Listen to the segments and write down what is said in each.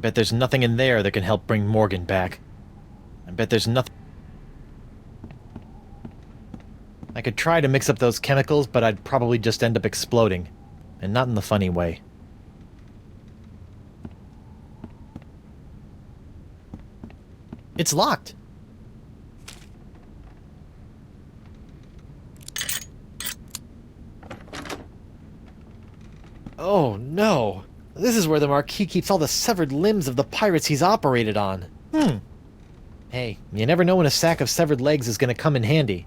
bet there's nothing in there that can help bring Morgan back. I bet there's nothing... I could try to mix up those chemicals, but I'd probably just end up exploding. And not in the funny way. It's locked! Oh no! This is where the Marquis keeps all the severed limbs of the pirates he's operated on. Hey, you never know when a sack of severed legs is gonna come in handy.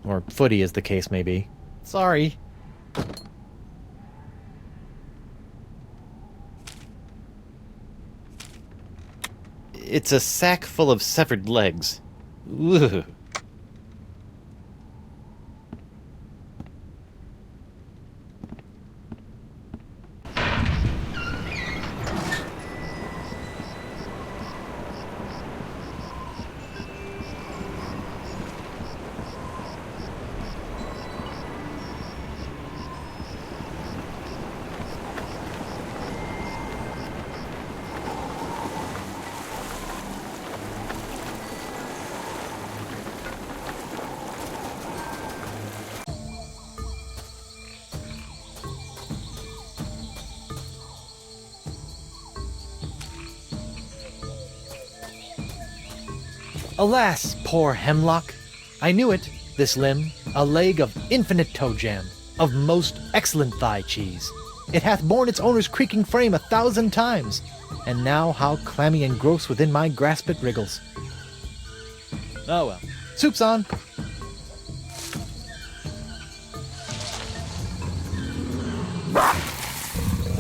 Or footy, as the case may be. Sorry. It's a sack full of severed legs. Ugh. Alas, poor hemlock! I knew it, this limb, a leg of infinite toe jam, of most excellent thigh cheese. It hath borne its owner's creaking frame 1,000 times, and now how clammy and gross within my grasp it wriggles. Oh well, soup's on!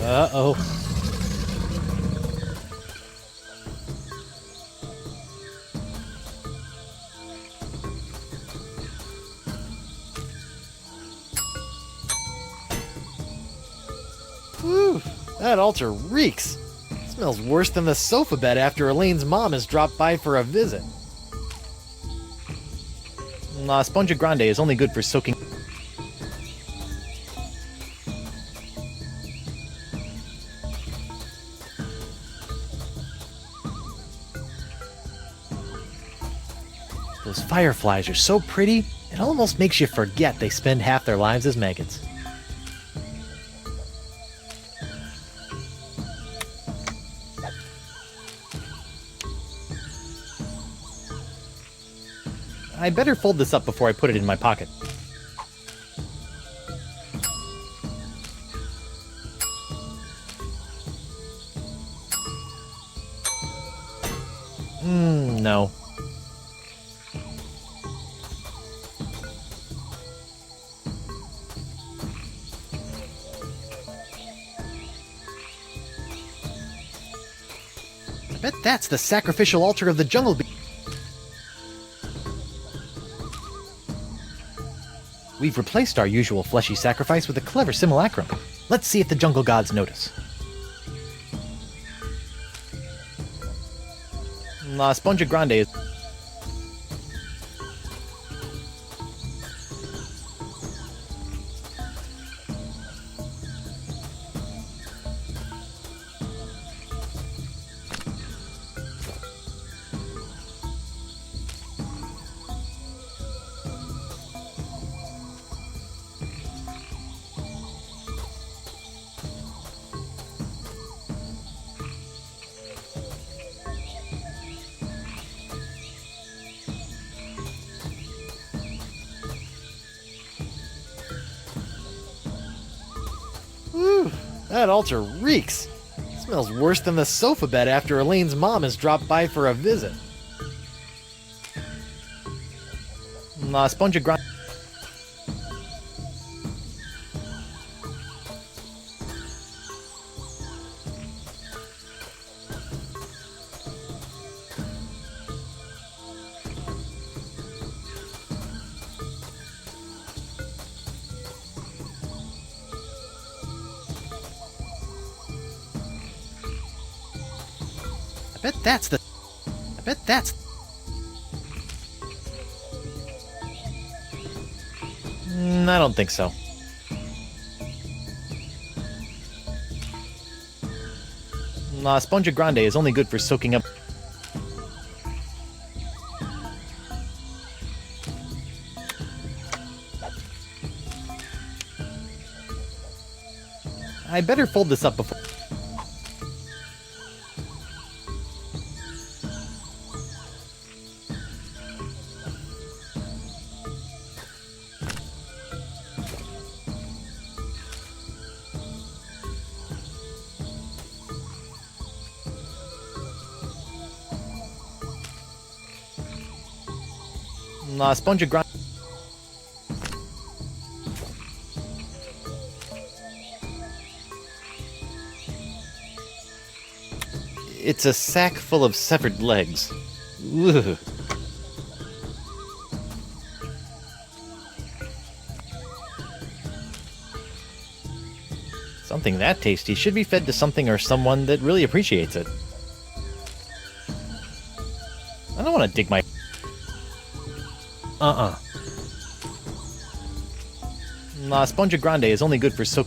Uh-oh. Whew, that altar reeks. Smells worse than the sofa bed after Elaine's mom has dropped by for a visit. La Spongia Grande is only good for soaking... Those fireflies are so pretty, it almost makes you forget they spend half their lives as maggots. I better fold this up before I put it in my pocket. No. I bet that's the sacrificial altar of the jungle bee. We've replaced our usual fleshy sacrifice with a clever simulacrum. Let's see if the jungle gods notice. La Spongia Grande is... Whew, that altar reeks. Smells worse than the sofa bed after Elaine's mom has dropped by for a visit. La Spongia Grande... I bet that's... I don't think so. La Spongia Grande is only good for soaking up. I better fold this up before. La Spongia Grande. It's a sack full of severed legs. Ugh. Something that tasty should be fed to something or someone that really appreciates it. I don't want to dig my... La Spongia Grande is only good for soak...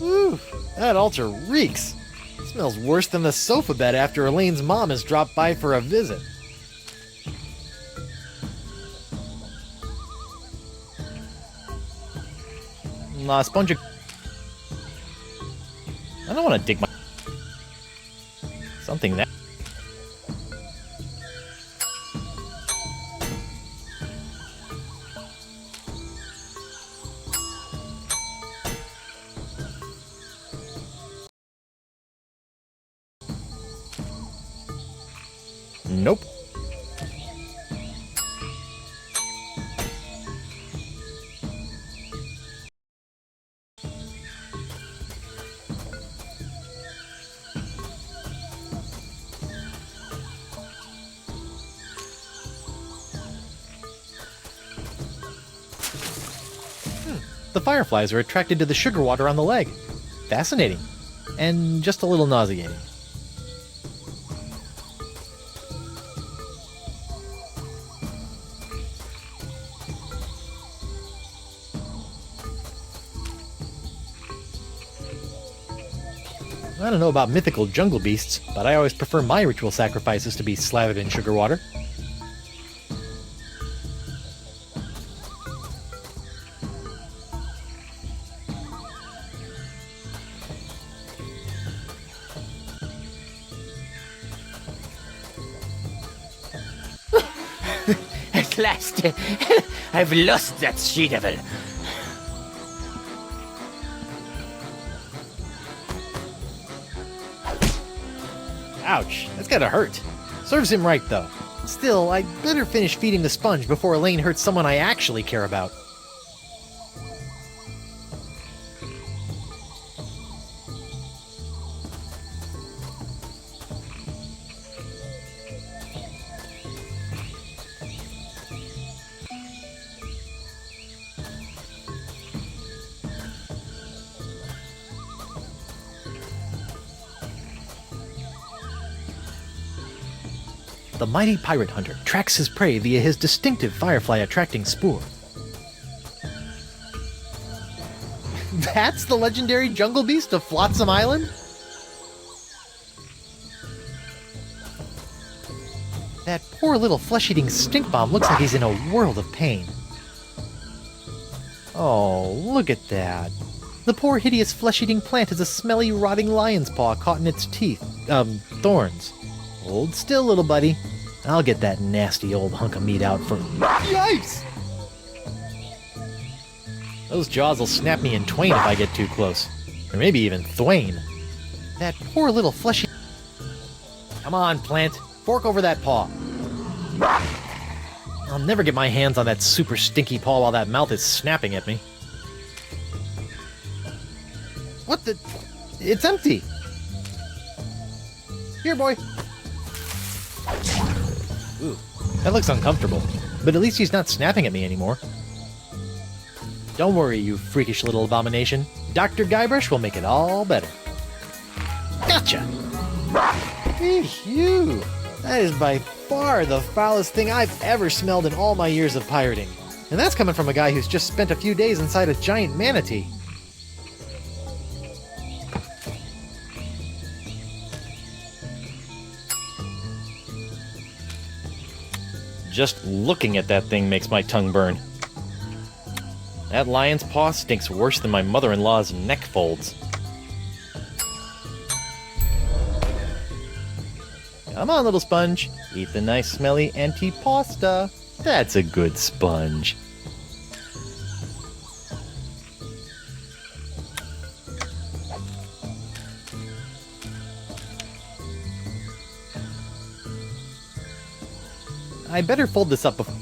Ooh, that altar reeks. It smells worse than the sofa bed after Elaine's mom has dropped by for a visit. La Spongia... I don't want to dig my... Something that... Nope. The fireflies are attracted to the sugar water on the leg. Fascinating. And just a little nauseating. I don't know about mythical jungle beasts, but I always prefer my ritual sacrifices to be slathered in sugar water. At last, I've lost that she-devil. Ouch, that's gotta hurt. Serves him right, though. Still, I'd better finish feeding the sponge before Elaine hurts someone I actually care about. The mighty pirate hunter tracks his prey via his distinctive firefly-attracting spoor. That's the legendary jungle beast of Flotsam Island? That poor little flesh-eating stink bomb looks like he's in a world of pain. Oh, look at that. The poor hideous flesh-eating plant has a smelly, rotting lion's paw caught in its teeth. Thorns. Hold still, little buddy. I'll get that nasty old hunk of meat out for... Yikes! Those jaws will snap me in twain if I get too close. Or maybe even thwain. That poor little fleshy... Come on, plant. Fork over that paw. I'll never get my hands on that super stinky paw while that mouth is snapping at me. What the... It's empty! Here, boy! Ooh, that looks uncomfortable. But at least he's not snapping at me anymore. Don't worry, you freakish little abomination. Dr. Guybrush will make it all better. Gotcha! Phew! That is by far the foulest thing I've ever smelled in all my years of pirating. And that's coming from a guy who's just spent a few days inside a giant manatee. Just looking at that thing makes my tongue burn. That lion's paw stinks worse than my mother-in-law's neck folds. Come on, little sponge. Eat the nice smelly antipasta. That's a good sponge. I better fold this up before...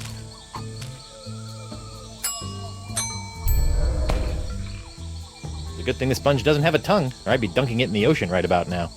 It's a good thing the sponge doesn't have a tongue, or I'd be dunking it in the ocean right about now.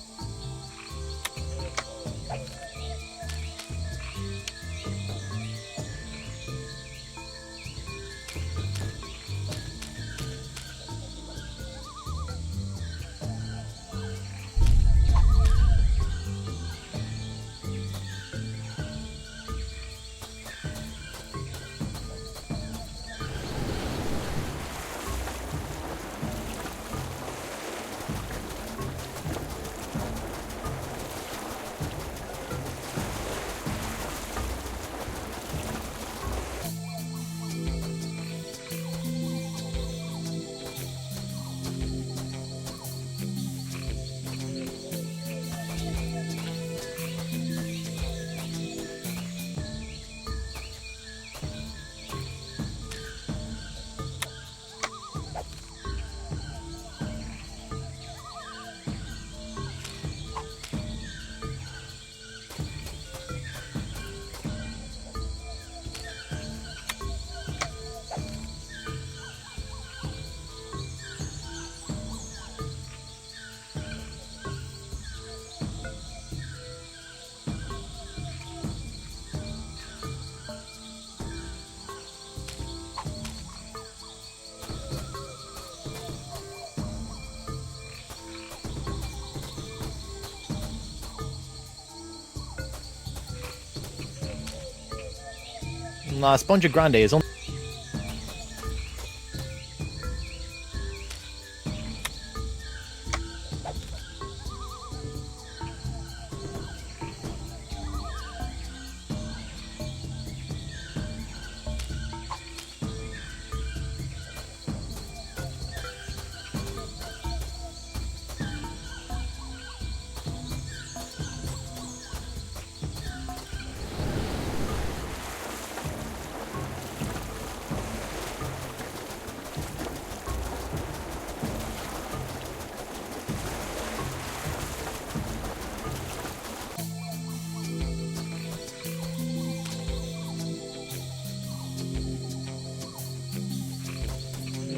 La Sponja Grande is only...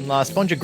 La Sponja...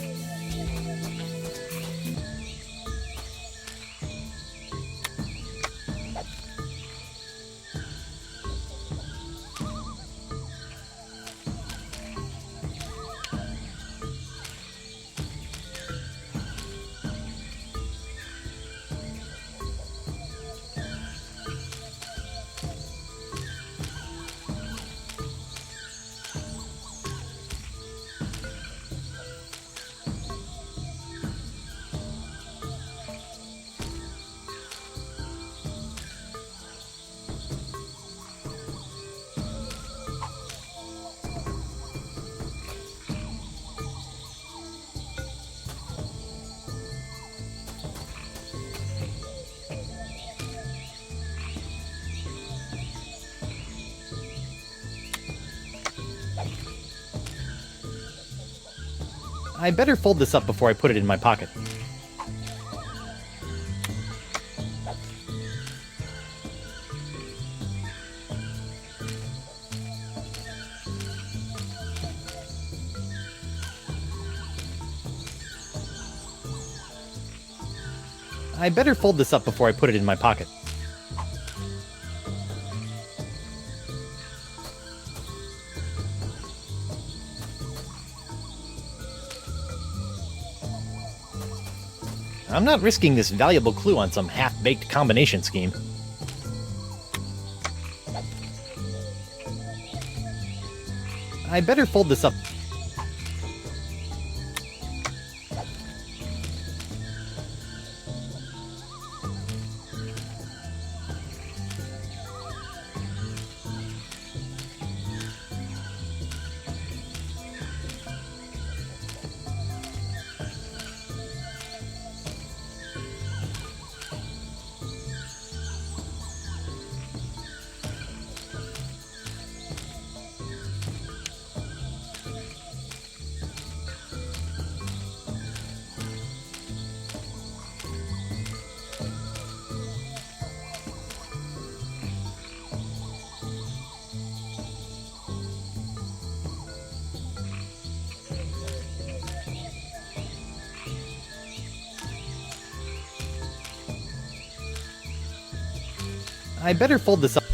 I better fold this up before I put it in my pocket. I better fold this up before I put it in my pocket. I'm not risking this valuable clue on some half-baked combination scheme. I better fold this up. I better fold this up.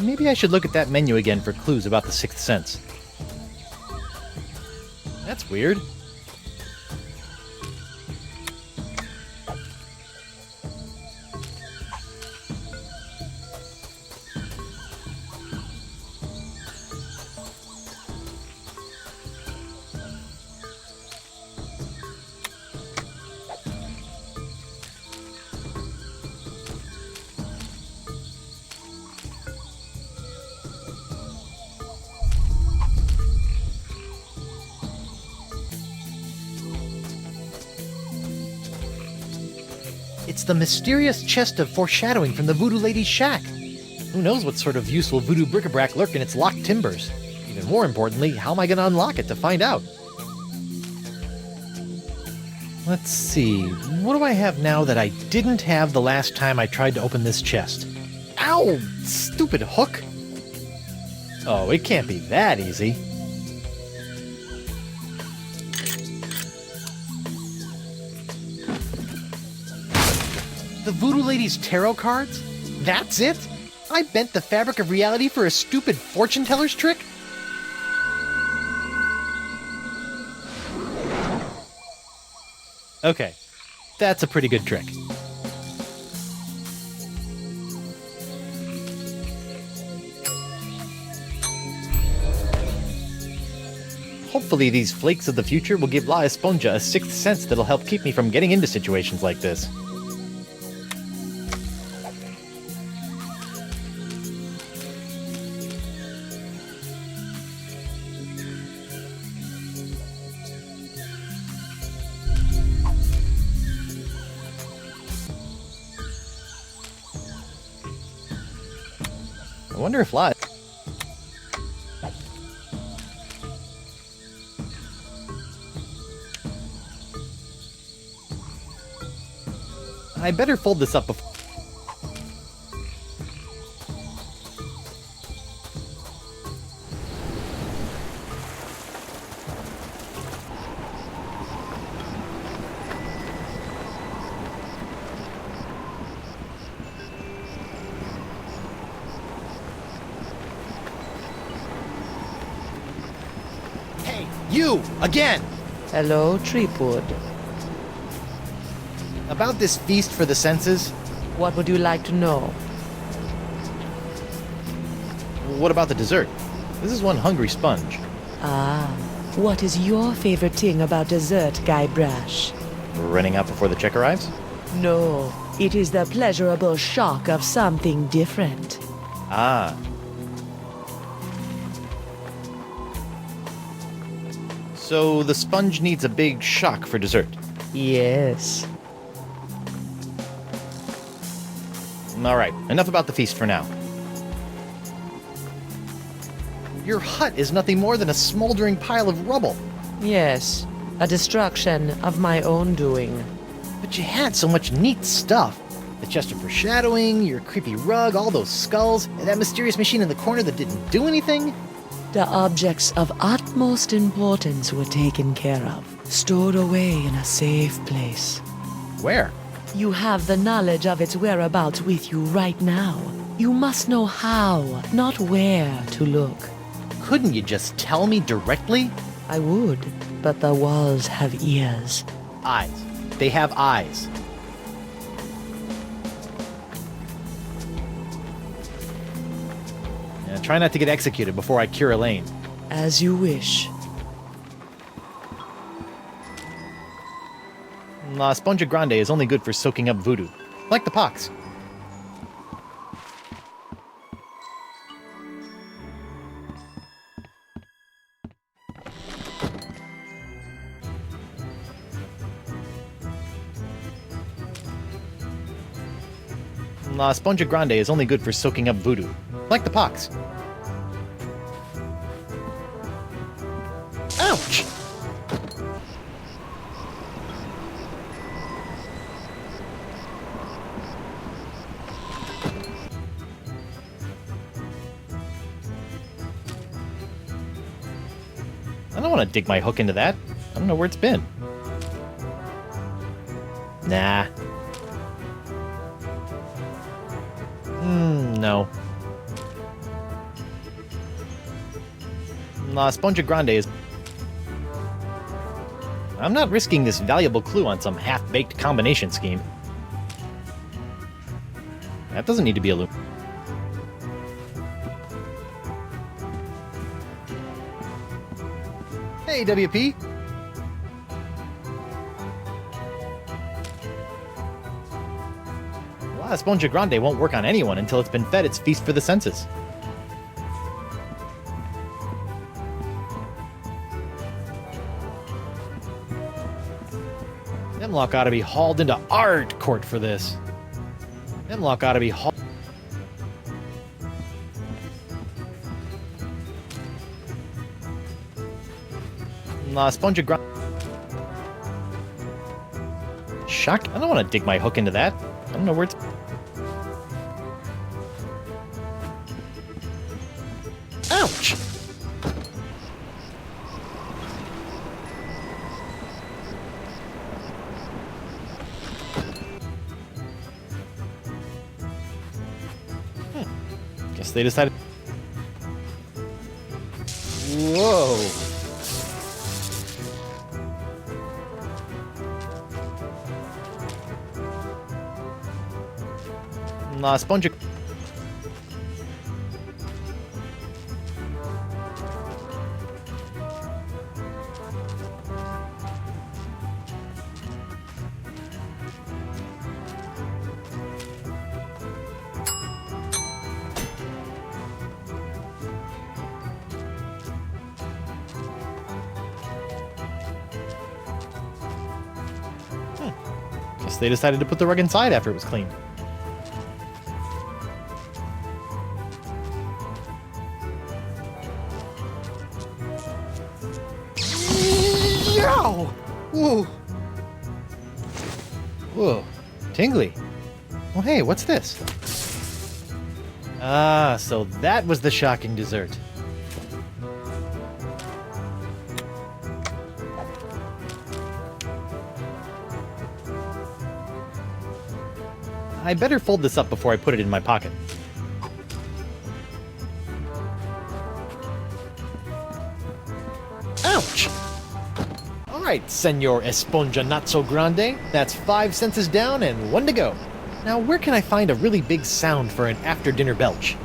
Maybe I should look at that menu again for clues about the Sixth Sense. That's weird. It's the mysterious chest of foreshadowing from the Voodoo Lady's shack. Who knows what sort of useful voodoo bric-a-brac lurk in its locked timbers? Even more importantly, how am I going to unlock it to find out? Let's see, what do I have now that I didn't have the last time I tried to open this chest? Ow! Stupid hook! Oh, it can't be that easy. The Voodoo Lady's tarot cards? That's it? I bent the fabric of reality for a stupid fortune teller's trick? Okay, that's a pretty good trick. Hopefully these flakes of the future will give La Esponja a sixth sense that'll help keep me from getting into situations like this. I wonder if La... I better fold this up before... Hey, you! Again! Hello, Treepwood. About this feast for the senses? What would you like to know? What about the dessert? This is one hungry sponge. Ah, what is your favorite thing about dessert, Guy Brash? We're running out before the check arrives? No, it is the pleasurable shock of something different. Ah. So the sponge needs a big shock for dessert. Yes. Alright, enough about the feast for now. Your hut is nothing more than a smoldering pile of rubble. Yes, a destruction of my own doing. But you had so much neat stuff. The chest of foreshadowing, your creepy rug, all those skulls, and that mysterious machine in the corner that didn't do anything. The objects of utmost importance were taken care of, stored away in a safe place. Where? You have the knowledge of its whereabouts with you right now. You must know how, not where, to look. Couldn't you just tell me directly? I would, but the walls have ears. Eyes. They have eyes. Yeah, try not to get executed before I cure Elaine. As you wish. La Sponja Grande is only good for soaking up voodoo. Like the pox. La Sponja Grande is only good for soaking up voodoo. Like the pox. Ouch! I don't want to dig my hook into that. I don't know where it's been. Nah. No. La Sponja Grande is... I'm not risking this valuable clue on some half-baked combination scheme. That doesn't need to be a loop. Hey, WP! La Sponja Grande won't work on anyone until it's been fed its feast for the senses. Hemlock ought to be hauled into art court for this. Hemlock ought to be hauled... La Sponja Grande... Shock? I don't want to dig my hook into that. I don't know where it's... Ouch! Guess they decided... Whoa! La Sponja... Guess they decided to put the rug inside after it was cleaned. Yow! Whoa! Whoa. Tingly. Well, hey, what's this? Ah, so that was the shocking dessert. I better fold this up before I put it in my pocket. Ouch! right, Senor Esponja Not So Grande. That's 5 senses down and 1 to go. Now, where can I find a really big sound for an after-dinner belch?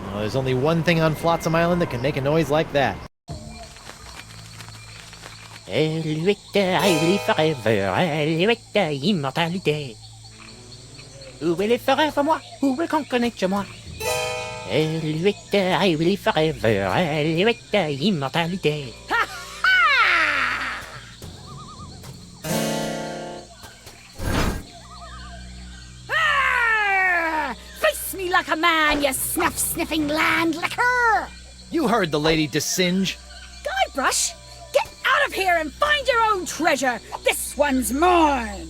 Well, there's only one thing on Flotsam Island that can make a noise like that. I will forever, immortalité. Où est les forever, moi? Où est qu'on connaît chez moi? I will forever, immortalité. Face me like a man, you snuff-sniffing land licker! You heard the lady, Desinge. Guybrush, get out of here and find your own treasure! This one's mine!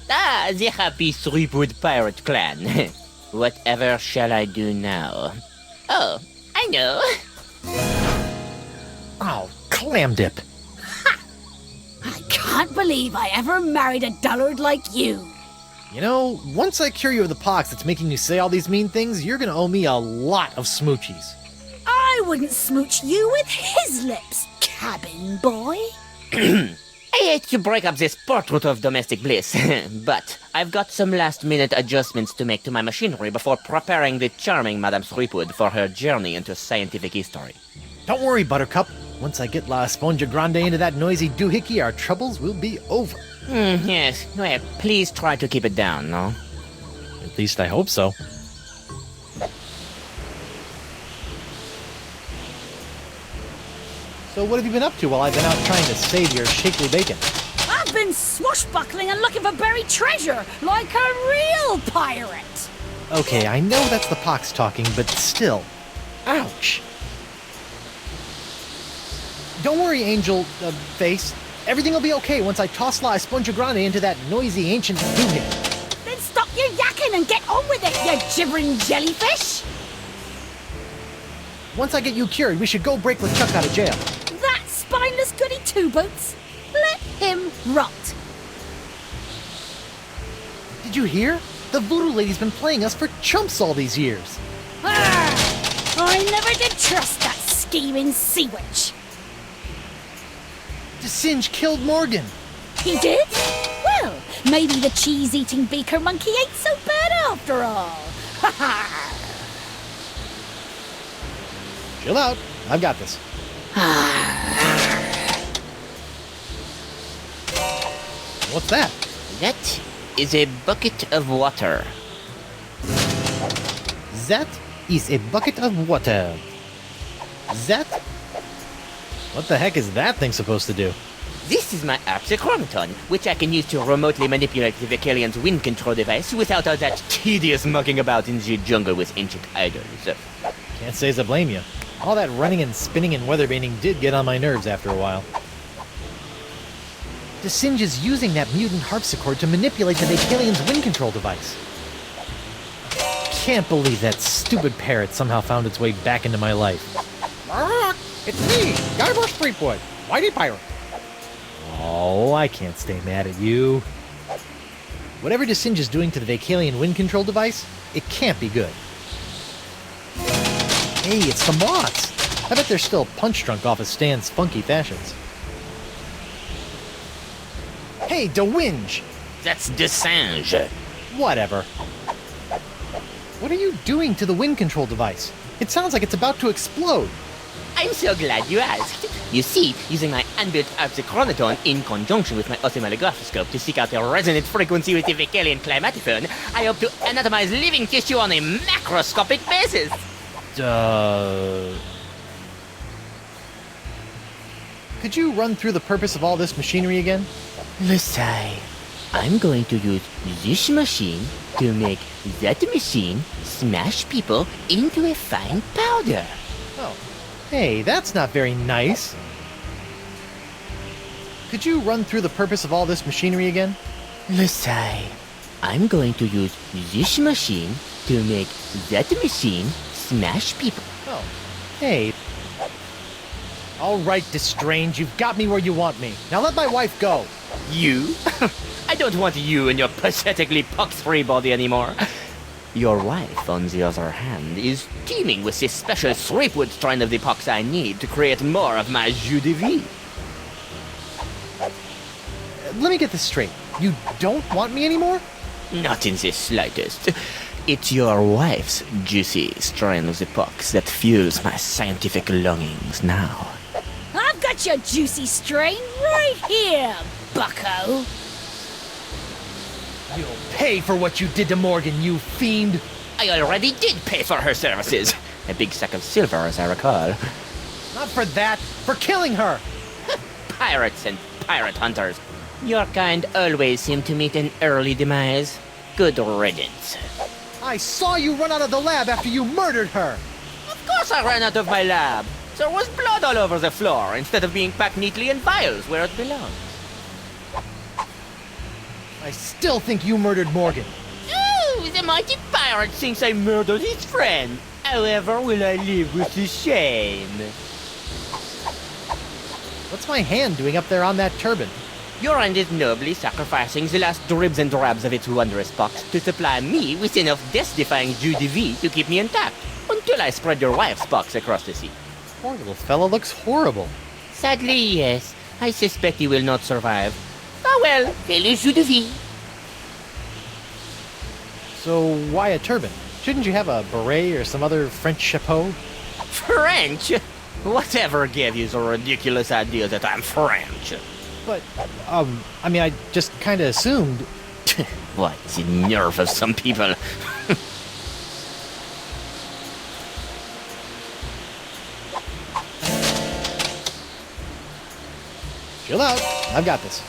Ah, the happy Threepwood pirate clan. Whatever shall I do now? Oh, I know. Oh, clam dip. I can't believe I ever married a dullard like you. You know, once I cure you of the pox that's making you say all these mean things, you're gonna owe me a lot of smoochies. I wouldn't smooch you with his lips, cabin boy. I hate to break up this portrait of domestic bliss, but I've got some last-minute adjustments to make to my machinery before preparing the charming Madame Threepwood for her journey into scientific history. Don't worry, Buttercup. Once I get La Esponja Grande into that noisy doohickey, our troubles will be over. Yes, well, please try to keep it down, no? At least I hope so. So what have you been up to while I've been out trying to save your shapely bacon? I've been swashbuckling and looking for buried treasure, like a real pirate. Okay, I know that's the pox talking, but still. Ouch. Don't worry, Angel, Face. Everything will be okay once I toss La Esponja Grande into that noisy ancient doohickey. Then stop your yakking and get on with it, you gibbering jellyfish! Once I get you cured, we should go break LeChuck out of jail. That spineless goody two-boots? Let him rot. Did you hear? The voodoo lady's been playing us for chumps all these years. I never did trust that scheming sea witch. Desinge killed Morgan. He did? Well, maybe the cheese-eating beaker monkey ain't so bad after all. Ha ha! Chill out. I've got this. What's that? That is a bucket of water. That is a bucket of water. That? What the heck is that thing supposed to do? This is my Archicromaton, which I can use to remotely manipulate the Vicalian's wind control device without all that tedious mucking about in the jungle with ancient idols. Can't say as I blame you. All that running and spinning and weathervaning did get on my nerves after a while. Desinge is using that mutant harpsichord to manipulate the Vicalian's wind control device. Can't believe that stupid parrot somehow found its way back into my life. It's me, Guybrush Threepwood, Whitey Pirate. Oh, I can't stay mad at you. Whatever Desinge is doing to the Vicalian wind control device, it can't be good. Hey, it's the moths! I bet they're still punch-drunk off of Stan's funky fashions. Hey, DeWinge! That's Desinge. Whatever. What are you doing to the wind control device? It sounds like it's about to explode. I'm so glad you asked. You see, using my unbuilt Archicromaton in conjunction with my oscilloscope to seek out a resonant frequency with the Vicalian climatophone, I hope to anatomize living tissue on a macroscopic basis. Could you run through the purpose of all this machinery again? Lusai, I'm going to use this machine to make that machine smash people into a fine powder. Oh. Hey, that's not very nice. Could you run through the purpose of all this machinery again? Lusai, I'm going to use this machine to make that machine smash people. Oh. Hey. All right, Destrange, you've got me where you want me. Now let my wife go. You? I don't want you and your pathetically pox-free body anymore. Your wife, on the other hand, is teeming with this special threepwood strain of the pox I need to create more of my jus de vie. Let me get this straight. You don't want me anymore? Not in the slightest. It's your wife's juicy strain of the pox that fuels my scientific longings now. I've got your juicy strain right here, bucko. You'll pay for what you did to Morgan, you fiend! I already did pay for her services. A big sack of silver, as I recall. Not for that, for killing her! Pirates and pirate hunters. Your kind always seem to meet an early demise. Good riddance. I saw you run out of the lab after you murdered her! Of course I ran out of my lab. There was blood all over the floor instead of being packed neatly in vials where it belongs. I still think you murdered Morgan. Ooh, the mighty pirate thinks I murdered his friend. However will I live with the shame? What's my hand doing up there on that turban? Your hand is nobly sacrificing the last dribs and drabs of its wondrous pox to supply me with enough death-defying jus de vie to keep me intact, until I spread your wife's pox across the sea. Poor little fella looks horrible. Sadly, yes. I suspect he will not survive. Ah well, quel jus de vie. So why a turban? Shouldn't you have a beret or some other French chapeau? French? Whatever gave you the ridiculous idea that I'm French? But, I mean, I just kinda assumed... What, the nerve of some people. Chill out, I've got this.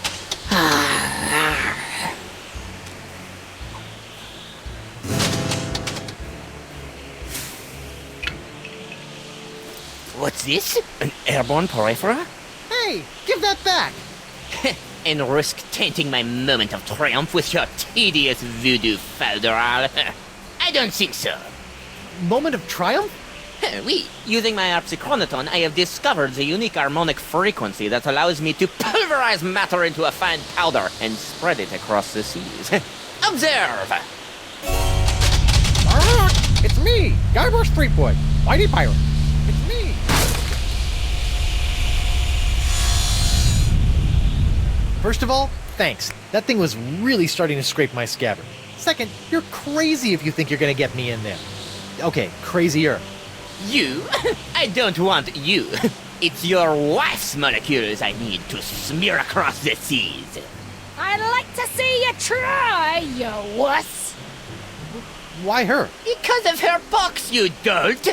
What's this? An airborne porifera? Hey, give that back! And risk tainting my moment of triumph with your tedious voodoo falderal? I don't think so. Moment of triumph? Oui, using my harpsichronoton, I have discovered the unique harmonic frequency that allows me to pulverize matter into a fine powder and spread it across the seas. Observe! It's me, Guybrush Threepwood, Mighty Pirate. It's me. First of all, thanks. That thing was really starting to scrape my scabbard. Second, you're crazy if you think you're gonna get me in there. Okay, crazier. You? I don't want you. It's your wife's molecules I need to smear across the seas. I'd like to see you try, you wuss. Why her? Because of her pox, you dolt!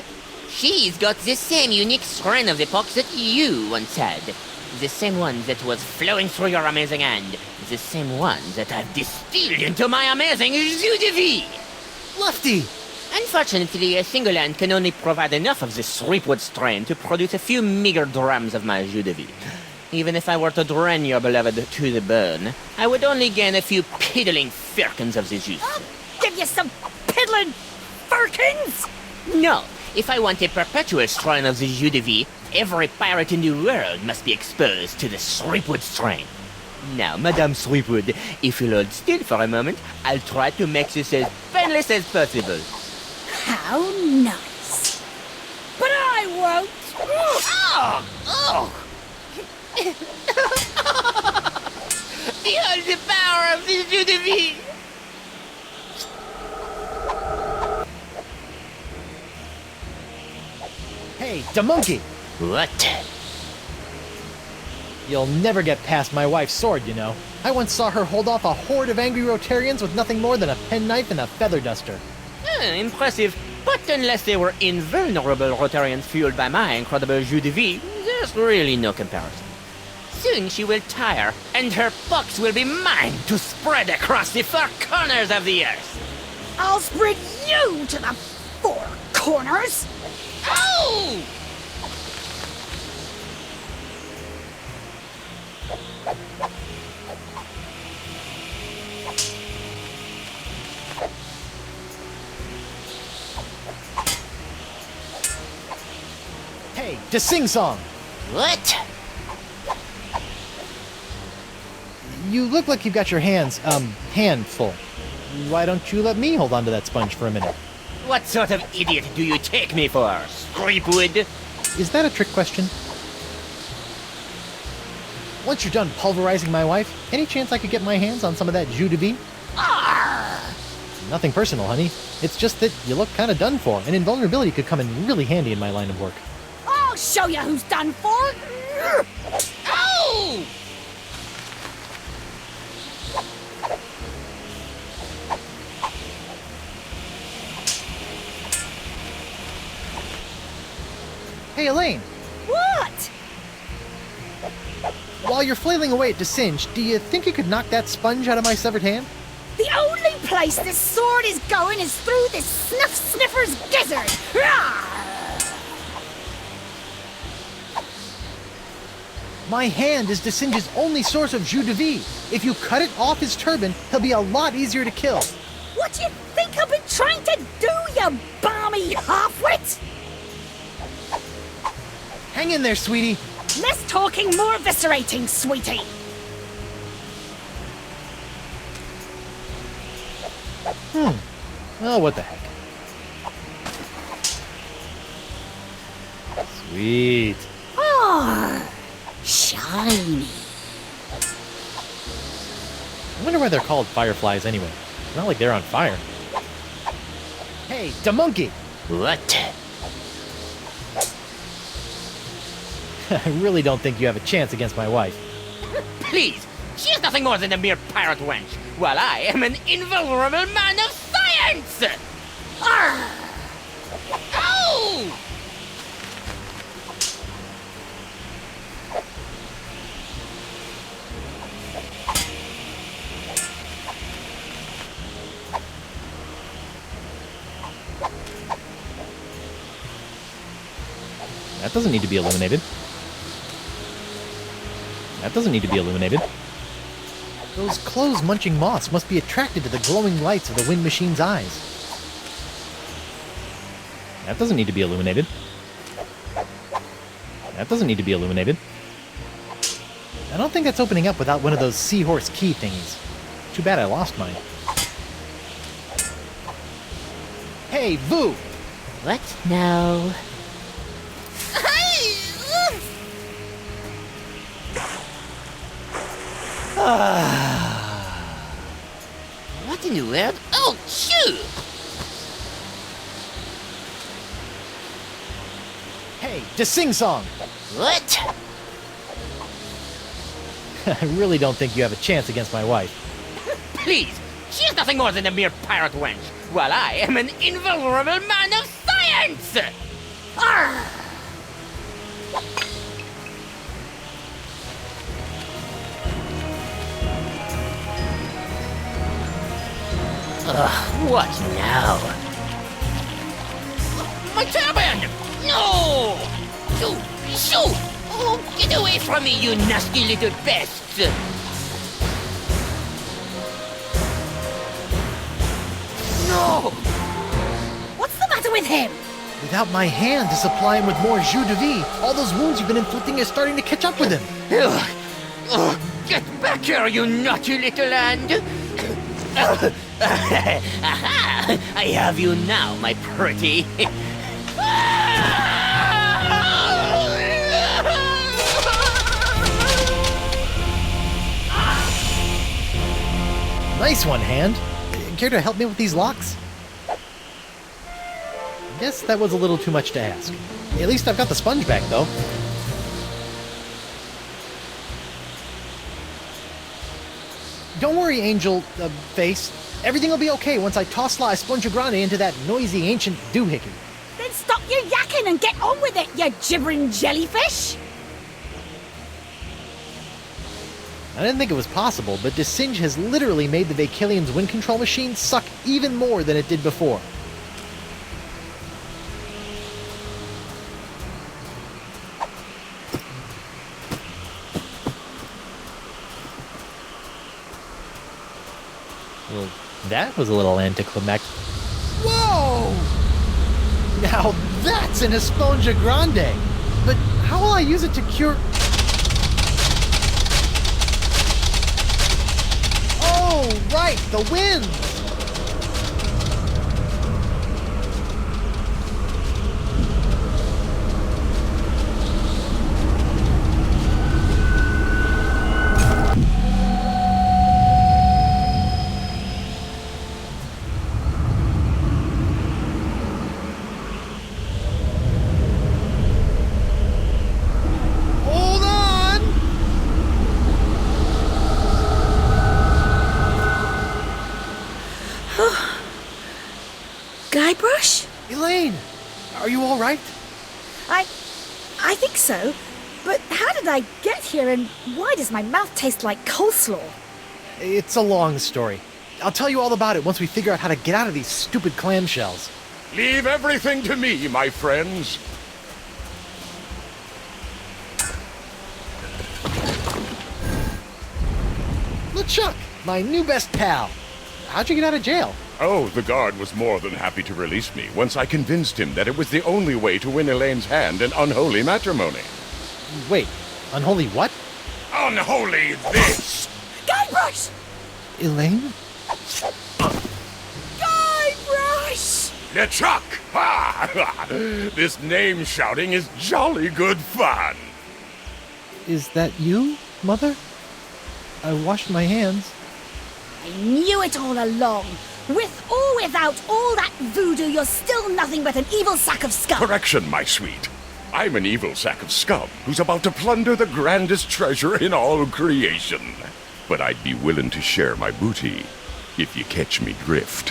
She's got the same unique strain of the pox that you once had. The same one that was flowing through your amazing hand. The same one that I've distilled into my amazing jus de vie! Lefty! Unfortunately, a single hand can only provide enough of this threepwood strain to produce a few meager drams of my jus de vie. Even if I were to drain your beloved to the bone, I would only gain a few piddling firkins of the juice. I'll give you some piddling firkins. No, if I want a perpetual strain of the jus de vie, every pirate in the world must be exposed to the threepwood strain. Now, Madame Threepwood, if you'll hold still for a moment, I'll try to make this as painless as possible. How nice. But I won't. Oh! Oh! Behold the power of this jus de vie! Hey, da monkey! What? You'll never get past my wife's sword, you know. I once saw her hold off a horde of angry Rotarians with nothing more than a penknife and a feather duster. Impressive. But unless they were invulnerable Rotarians fueled by my incredible jus de vie, there's really no comparison. Soon she will tire, and her pox will be mine to spread across the four corners of the earth. I'll spread you to the four corners. Oh! Hey, to sing song! What? You look like you've got your hands, full. Why don't you let me hold onto that sponge for a minute? What sort of idiot do you take me for? Scrapewood? Is that a trick question? Once you're done pulverizing my wife, any chance I could get my hands on some of that jus de vie? Nothing personal, honey. It's just that you look kind of done for, and invulnerability could come in really handy in my line of work. I'll show you who's done for. Ow! Hey, Elaine! What? While you're flailing away at Desinge, do you think you could knock that sponge out of my severed hand? The only place this sword is going is through this snuff sniffer's gizzard. Rawr! My hand is Desinge's only source of jus de vie. If you cut it off his turban, he'll be a lot easier to kill. What do you think I've been trying to do, you balmy halfwit? Hang in there, sweetie. Less talking, more eviscerating, sweetie. Oh, what the heck. Sweet. Ah, shiny. I wonder why they're called fireflies anyway. It's not like they're on fire. Hey, da monkey! What? I really don't think you have a chance against my wife. Please, she is nothing more than a mere pirate wench, while I am an invulnerable man of science! Arr! Ow! That doesn't need to be illuminated. That doesn't need to be illuminated. Those clothes-munching moths must be attracted to the glowing lights of the wind machine's eyes. That doesn't need to be illuminated. That doesn't need to be illuminated. I don't think that's opening up without one of those seahorse key thingies. Too bad I lost mine. Hey, Vu! What now? What in the world? Oh, shoot! Hey, to sing song! What? I really don't think you have a chance against my wife. Please, she is nothing more than a mere pirate wench, while I am an invulnerable man of science! Arr! What now? My turban! No! Shoo! Shoo! Oh, get away from me, you nasty little pest! No! What's the matter with him? Without my hand to supply him with more jus de vie, all those wounds you've been inflicting are starting to catch up with him. Get back here, you naughty little hand! Aha! I have you now, my pretty. Nice one, Hand. Care to help me with these locks? Guess that was a little too much to ask. At least I've got the sponge back, though. Don't worry, Angel Face. Everything will be okay once I toss La Esponja Grande into that noisy ancient doohickey. Then stop your yakking and get on with it, you gibbering jellyfish! I didn't think it was possible, but Desinge has literally made the Vacilian's wind control machine suck even more than it did before. Well, that was a little anticlimactic. Whoa! Now that's an Esponja Grande! But how will I use it to cure... Oh, right, the wind! Guybrush? Elaine, are you all right? I think so. But how did I get here, and why does my mouth taste like coleslaw? It's a long story. I'll tell you all about it once we figure out how to get out of these stupid clamshells. Leave everything to me, my friends. LeChuck, my new best pal. How'd you get out of jail? Oh, the guard was more than happy to release me once I convinced him that it was the only way to win Elaine's hand in unholy matrimony. Wait, unholy what? Unholy this! Guybrush! Elaine? Guybrush! LeChuck! Ha! This name shouting is jolly good fun. Is that you, Mother? I washed my hands. I knew it all along. With or without all that voodoo, you're still nothing but an evil sack of scum. Correction, my sweet. I'm an evil sack of scum who's about to plunder the grandest treasure in all creation. But I'd be willing to share my booty if you catch me drift.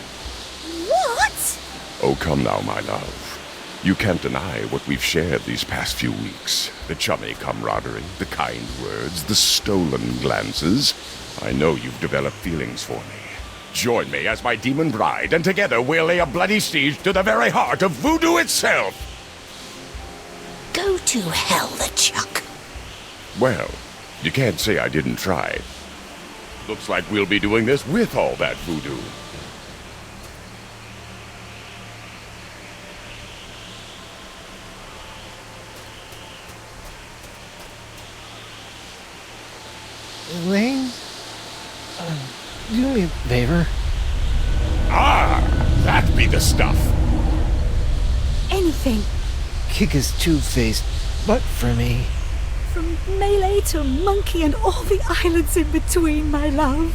What? Oh, come now, my love. You can't deny what we've shared these past few weeks. The chummy camaraderie, the kind words, the stolen glances. I know you've developed feelings for me. Join me as my demon bride, and together we'll lay a bloody siege to the very heart of voodoo itself. Go to hell, LeChuck. Well, you can't say I didn't try. Looks like we'll be doing this with all that voodoo. Elaine? Do me a favor. Ah, that be the stuff. Anything. Kick his two-faced butt for me. From Melee to Monkey and all the islands in between, my love.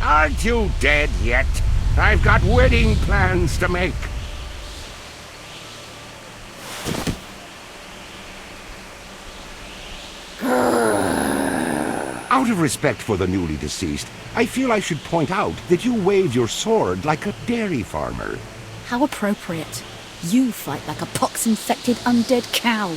Aren't you dead yet? I've got wedding plans to make. Out of respect for the newly deceased, I feel I should point out that you wave your sword like a dairy farmer. How appropriate. You fight like a pox-infected undead cow.